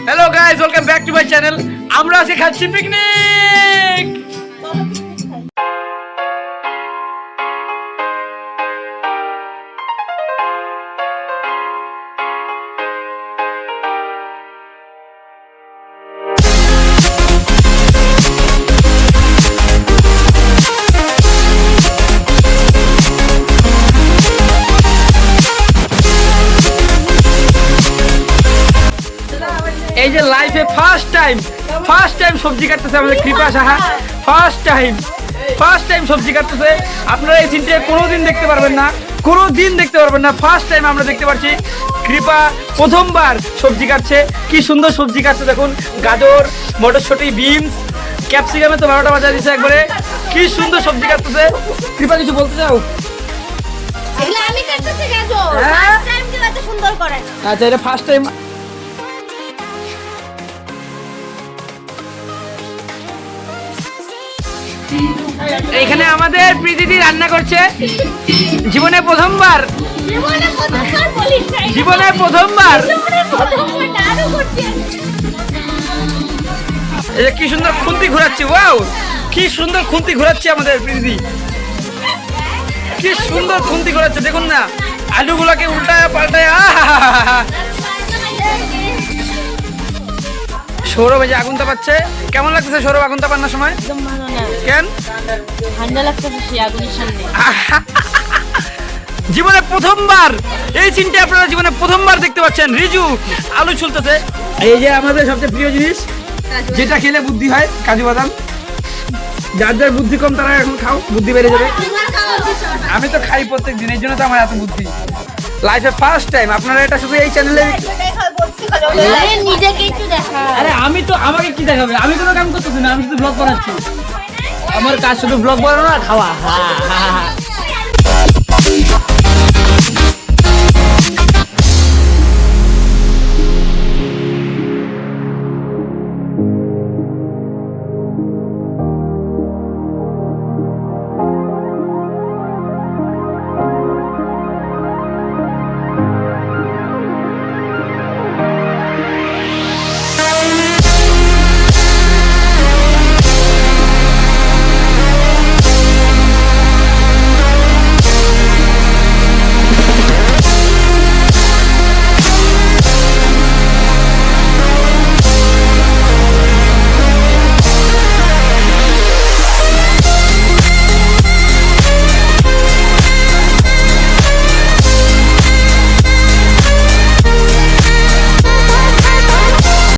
Hello guys, welcome back to my channel. আমরা আজকে খাচ্ছি পিকনিক। এই যে লাইফে ফার্স্ট টাইম সবজি কাটতেছে আমাদের কৃপা সাহা। ফার্স্ট টাইম সবজি কাটতেছে। আপনারা এই সিনটা কোনোদিন দেখতে পারবেন না, ফার্স্ট টাইম আমরা দেখতে পাচ্ছি কৃপা প্রথমবার সবজি কাটছে। কি সুন্দর সবজি কাটছে দেখুন, গাজর, মটরশুঁটি, বিনস, ক্যাপসিকামে তো 12টা বাজা দিচ্ছে একবারে। কি সুন্দর সবজি কাটতেছে। কৃপা কিছু বলতে চাও? আচ্ছা, এটা ফার্স্ট টাইম। এখানে আমাদের প্রীতিদি রান্না করছে জীবনে প্রথমবার। এই যে কি সুন্দর খুন্তি ঘোরাচ্ছি, ওয়াও কি সুন্দর খুন্তি ঘোরাচ্ছে আমাদের প্রীতিদি। কি সুন্দর খুন্তি ঘোরাচ্ছে দেখুন না, আলুগুলোকে উল্টায় পাল্টায়। সৌরভ এই যে আগুন তাপাচ্ছে। কেমন লাগতেছে সৌরভ আগুন তাপানোর সময়? কেন ঠান্ডা লাগতেছে সেই আগুনের সামনে। জীবনে প্রথমবার এই সিনটা আপনারা জীবনে প্রথমবার দেখতে পাচ্ছেন। রিজু আলু ছুলতেছে। এই যে আমাদের সবচেয়ে প্রিয় জিনিস, যেটা খেলে বুদ্ধি হয়, কাজু বাদাম। যার যার বুদ্ধি কম তারা এখন খাও, বুদ্ধি বেড়ে যাবে। আমি তো খাই প্রত্যেক দিন, এই জন্য তো আমার এত বুদ্ধি। লাইফে ফার্স্ট টাইম আপনারা এটা শুধু এই চ্যানেলে। আরে আমি তো, আমাকে কি দেখাবে? আমি কোনো কাম করতেছি না, আমি শুধু ব্লগ বানাচ্ছি। আমার কাজ শুধু ব্লগ বানানো আর খাওয়া।